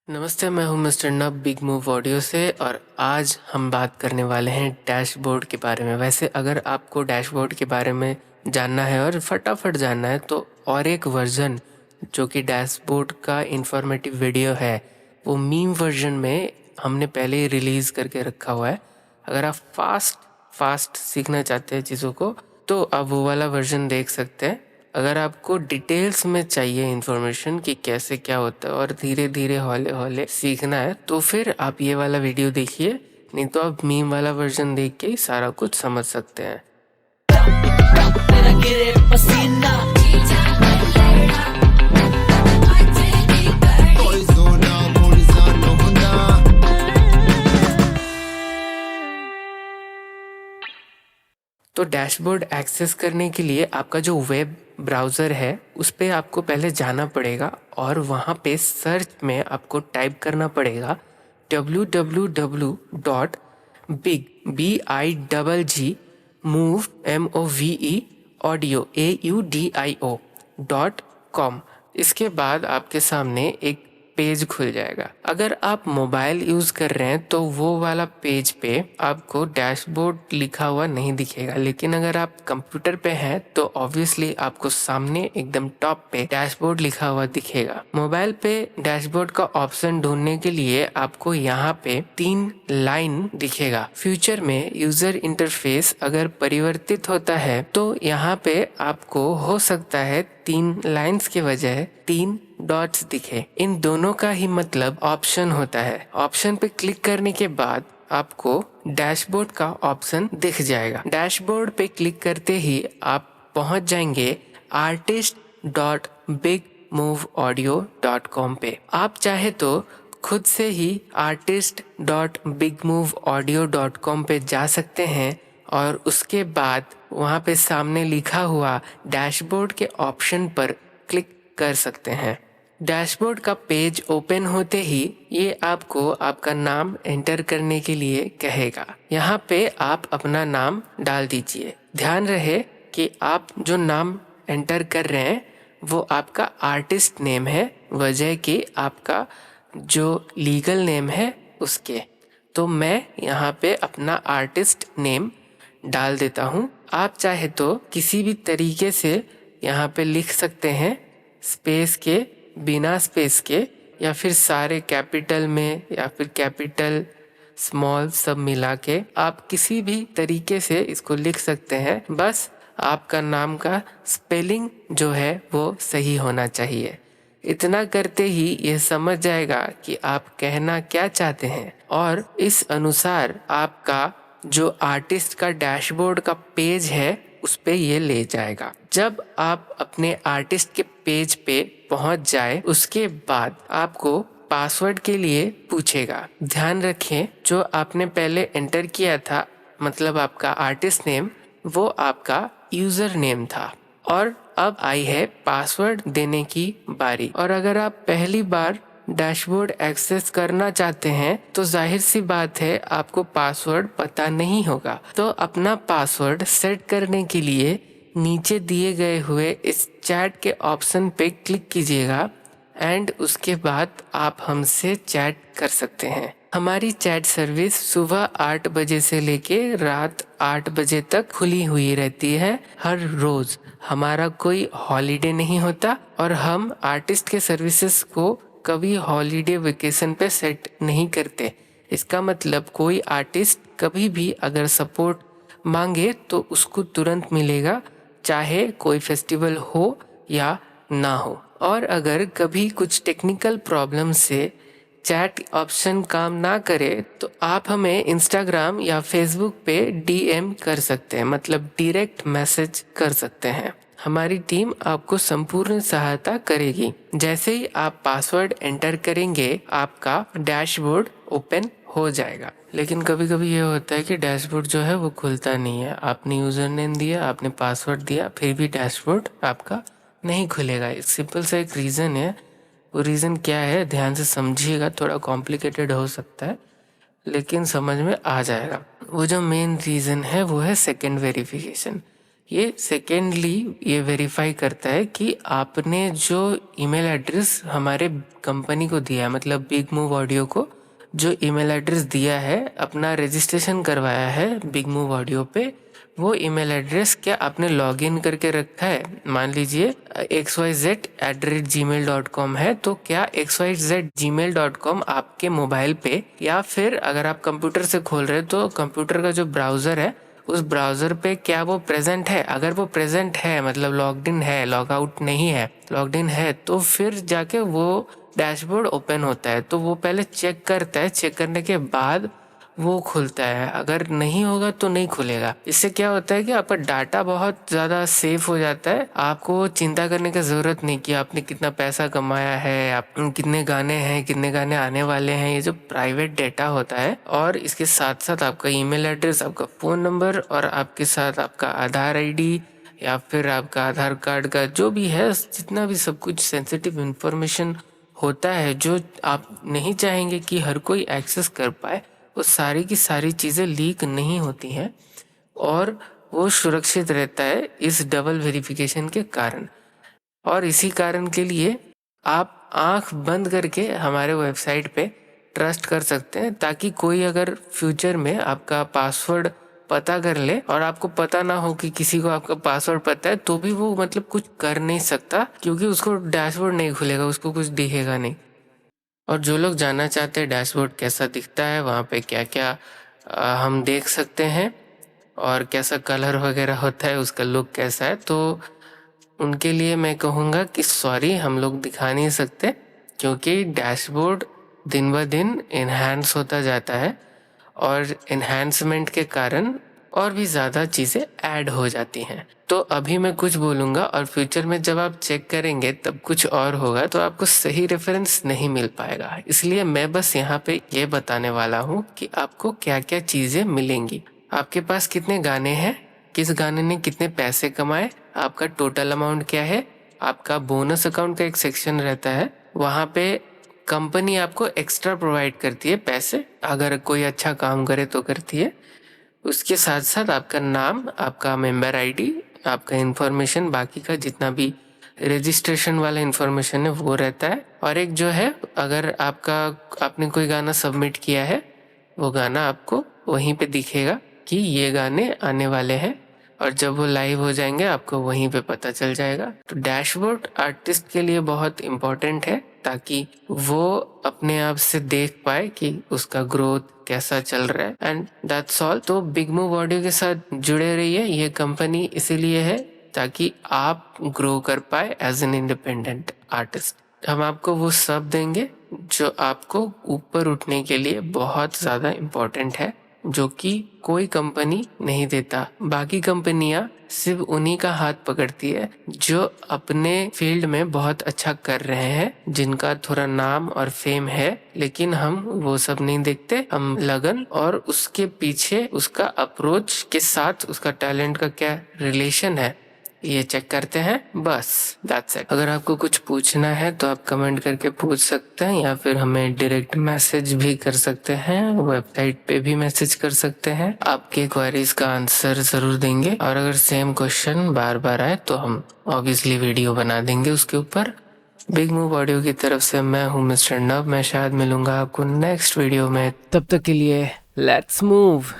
नमस्ते, मैं हूं मिस्टर नब बिग मूव ऑडियो से और आज हम बात करने वाले हैं डैशबोर्ड के बारे में। वैसे अगर आपको डैशबोर्ड के बारे में जानना है और फटाफट जानना है तो और एक वर्जन जो कि डैशबोर्ड का इंफॉर्मेटिव वीडियो है वो मीम वर्जन में हमने पहले ही रिलीज़ करके रखा हुआ है। अगर आप फास्ट सीखना चाहते हैं चीज़ों को तो आप वो वाला वर्जन देख सकते हैं। अगर आपको डिटेल्स में चाहिए इन्फॉर्मेशन कि कैसे क्या होता है और धीरे धीरे हौले हौले सीखना है तो फिर आप ये वाला वीडियो देखिए, नहीं तो आप मीम वाला वर्जन देख के ही सारा कुछ समझ सकते हैं। तो डैशबोर्ड एक्सेस करने के लिए आपका जो वेब ब्राउज़र है उस पर आपको पहले जाना पड़ेगा और वहाँ पे सर्च में आपको टाइप करना पड़ेगा www.big audio.com। इसके बाद आपके सामने एक पेज खुल जाएगा। अगर आप मोबाइल यूज़ कर रहे हैं तो वो वाला पेज पे आपको डैशबोर्ड लिखा हुआ नहीं दिखेगा, लेकिन अगर आप कंप्यूटर पे हैं तो ऑब्वियसली आपको सामने एकदम टॉप पे डैशबोर्ड लिखा हुआ दिखेगा। मोबाइल पे डैशबोर्ड का ऑप्शन ढूंढने के लिए आपको यहाँ पे 3 लाइन दिखेगा। फ्यूचर में यूजर इंटरफेस अगर परिवर्तित होता है तो यहाँ पे आपको हो सकता है 3 लाइंस के बजाय 3 डॉट्स दिखे। इन दोनों का ही मतलब ऑप्शन होता है। ऑप्शन पे क्लिक करने के बाद आपको डैशबोर्ड का ऑप्शन दिख जाएगा। डैशबोर्ड पे क्लिक करते ही आप पहुंच जाएंगे artist.bigmoveaudio.com पे। आप चाहे तो खुद से ही artist.bigmoveaudio.com पे जा सकते हैं और उसके बाद वहाँ पे सामने लिखा हुआ डैशबोर्ड के ऑप्शन पर क्लिक कर सकते हैं। डैशबोर्ड का पेज ओपन होते ही ये आपको आपका नाम एंटर करने के लिए कहेगा। यहाँ पे आप अपना नाम डाल दीजिए। ध्यान रहे कि आप जो नाम एंटर कर रहे हैं वो आपका आर्टिस्ट नेम है, वजह कि आपका जो लीगल नेम है उसके। तो मैं यहाँ पे अपना आर्टिस्ट नेम डाल देता हूँ। आप चाहे तो किसी भी तरीके से यहाँ पे लिख सकते हैं, स्पेस के, बिना स्पेस के, या फिर सारे कैपिटल में या फिर कैपिटल स्मॉल सब मिला के आप किसी भी तरीके से इसको लिख सकते हैं। बस आपका नाम का स्पेलिंग जो है वो सही होना चाहिए। इतना करते ही ये समझ जाएगा कि आप कहना क्या चाहते हैं और इस अनुसार आपका जो आर्टिस्ट का डैशबोर्ड का पेज है उस पे ये ले जाएगा। जब आप अपने आर्टिस्ट के पेज पे पहुंच जाए उसके बाद आपको पासवर्ड के लिए पूछेगा। ध्यान रखें जो आपने पहले एंटर किया था, मतलब आपका आर्टिस्ट नेम, वो आपका यूजर नेम था और अब आई है पासवर्ड देने की बारी। और अगर आप पहली बार डैशबोर्ड एक्सेस करना चाहते हैं तो जाहिर सी बात है आपको पासवर्ड पता नहीं होगा। तो अपना पासवर्ड सेट करने के लिए नीचे दिए गए हुए इस चैट के ऑप्शन पे क्लिक कीजिएगा एंड उसके बाद आप हमसे चैट कर सकते हैं। हमारी चैट सर्विस सुबह 8 बजे से लेके रात 8 बजे तक खुली हुई रहती है। हर रोज हमारा कोई हॉलीडे नहीं होता और हम आर्टिस्ट के सर्विसेज को कभी हॉलीडे वेकेशन पे सेट नहीं करते। इसका मतलब कोई आर्टिस्ट कभी भी अगर सपोर्ट मांगे तो उसको तुरंत मिलेगा, चाहे कोई फेस्टिवल हो या ना हो। और अगर कभी कुछ टेक्निकल प्रॉब्लम से चैट ऑप्शन काम ना करे तो आप हमें इंस्टाग्राम या फेसबुक पे डीएम कर सकते हैं, मतलब डायरेक्ट मैसेज कर सकते हैं। हमारी टीम आपको संपूर्ण सहायता करेगी। जैसे ही आप पासवर्ड एंटर करेंगे आपका डैशबोर्ड ओपन हो जाएगा। लेकिन कभी कभी ये होता है कि डैशबोर्ड जो है वो खुलता नहीं है। आपने यूजर नेम दिया, आपने पासवर्ड दिया, फिर भी डैशबोर्ड आपका नहीं खुलेगा। सिंपल सा एक रीज़न है। वो रीज़न क्या है ध्यान से समझिएगा, थोड़ा कॉम्प्लिकेटेड हो सकता है लेकिन समझ में आ जाएगा। वो जो मेन रीज़न है वो है सेकंड वेरिफिकेशन। ये सेकेंडली ये वेरीफाई करता है कि आपने जो ईमेल एड्रेस हमारे कंपनी को दिया है, मतलब बिग मूव ऑडियो को जो ईमेल एड्रेस दिया है, अपना रजिस्ट्रेशन करवाया है बिग मूव ऑडियो पे, वो ईमेल एड्रेस क्या आपने लॉगिन करके रखा है। मान लीजिए xyz@gmail.com है, तो क्या xyz@gmail.com आपके मोबाइल पे या फिर अगर आप कंप्यूटर से खोल रहे हैं तो कंप्यूटर का जो ब्राउज़र है उस ब्राउज़र पे क्या वो प्रेजेंट है। अगर वो प्रेजेंट है मतलब लॉग्ड इन है, लॉग आउट नहीं है, लॉग्ड इन है, तो फिर जाके वो डैशबोर्ड ओपन होता है। तो वो पहले चेक करता है, चेक करने के बाद वो खुलता है। अगर नहीं होगा तो नहीं खुलेगा। इससे क्या होता है कि आपका डाटा बहुत ज़्यादा सेफ हो जाता है। आपको चिंता करने की ज़रूरत नहीं कि आपने कितना पैसा कमाया है, आप कितने गाने हैं, कितने गाने आने वाले हैं। ये जो प्राइवेट डेटा होता है, और इसके साथ साथ आपका ईमेल एड्रेस, आपका फ़ोन नंबर और आपके साथ आपका आधार आईडी या फिर आपका आधार कार्ड का जो भी है, जितना भी सब कुछ सेंसिटिव इन्फॉर्मेशन होता है जो आप नहीं चाहेंगे कि हर कोई एक्सेस कर पाए, वो सारी की सारी चीज़ें लीक नहीं होती हैं और वो सुरक्षित रहता है इस डबल वेरिफिकेशन के कारण। और इसी कारण के लिए आप आंख बंद करके हमारे वेबसाइट पे ट्रस्ट कर सकते हैं, ताकि कोई अगर फ्यूचर में आपका पासवर्ड पता कर ले और आपको पता ना हो कि किसी को आपका पासवर्ड पता है, तो भी वो मतलब कुछ कर नहीं सकता, क्योंकि उसको डैशबोर्ड नहीं खुलेगा, उसको कुछ दिखेगा नहीं। और जो लोग जानना चाहते हैं डैशबोर्ड कैसा दिखता है, वहाँ पे क्या क्या हम देख सकते हैं और कैसा कलर वगैरह होता है, उसका लुक कैसा है, तो उनके लिए मैं कहूँगा कि सॉरी, हम लोग दिखा नहीं सकते, क्योंकि डैशबोर्ड दिन ब दिन इन्हांस होता जाता है और इन्हांसमेंट के कारण और भी ज़्यादा चीज़ें ऐड हो जाती हैं। तो अभी मैं कुछ बोलूँगा और फ्यूचर में जब आप चेक करेंगे तब कुछ और होगा, तो आपको सही रेफरेंस नहीं मिल पाएगा। इसलिए मैं बस यहाँ पे ये बताने वाला हूँ कि आपको क्या क्या चीज़ें मिलेंगी। आपके पास कितने गाने हैं, किस गाने ने कितने पैसे कमाए, आपका टोटल अमाउंट क्या है, आपका बोनस अकाउंट का एक सेक्शन रहता है, वहाँ पे कंपनी आपको एक्स्ट्रा प्रोवाइड करती है पैसे, अगर कोई अच्छा काम करे तो करती है। उसके साथ साथ आपका नाम, आपका मेंबर आईडी, आपका इन्फॉर्मेशन, बाकी का जितना भी रजिस्ट्रेशन वाला इन्फॉर्मेशन है वो रहता है। और एक जो है, अगर आपने कोई गाना सबमिट किया है, वो गाना आपको वहीं पे दिखेगा कि ये गाने आने वाले हैं, और जब वो लाइव हो जाएंगे आपको वहीं पे पता चल जाएगा। तो डैशबोर्ड आर्टिस्ट के लिए बहुत इम्पोर्टेंट है, ताकि वो अपने आप से देख पाए कि उसका ग्रोथ कैसा चल रहा है। And that's all. तो बिग मूव ऑडियो के साथ जुड़े रहिए, ये कंपनी इसीलिए है ताकि आप ग्रो कर पाए एज एन इंडिपेंडेंट आर्टिस्ट। हम आपको वो सब देंगे जो आपको ऊपर उठने के लिए बहुत ज़्यादा इम्पोर्टेंट है, जो कि कोई कंपनी नहीं देता। बाकी कंपनियां सिर्फ उन्हीं का हाथ पकड़ती है जो अपने फील्ड में बहुत अच्छा कर रहे हैं, जिनका थोड़ा नाम और फेम है, लेकिन हम वो सब नहीं देखते। हम लगन और उसके पीछे उसका अप्रोच के साथ उसका टैलेंट का क्या रिलेशन है ये चेक करते हैं, बस दैट्स इट। अगर आपको कुछ पूछना है तो आप कमेंट करके पूछ सकते हैं, या फिर हमें डायरेक्ट मैसेज भी कर सकते हैं, वेबसाइट पे भी मैसेज कर सकते हैं। आपके क्वेरीज का आंसर जरूर देंगे, और अगर सेम क्वेश्चन बार बार आए तो हम ऑब्वियसली वीडियो बना देंगे उसके ऊपर। बिग मूव ऑडियो की तरफ से मैं हूँ मिस्टर नव। मैं शायद मिलूंगा आपको नेक्स्ट वीडियो में, तब तक के लिए लेट्स मूव।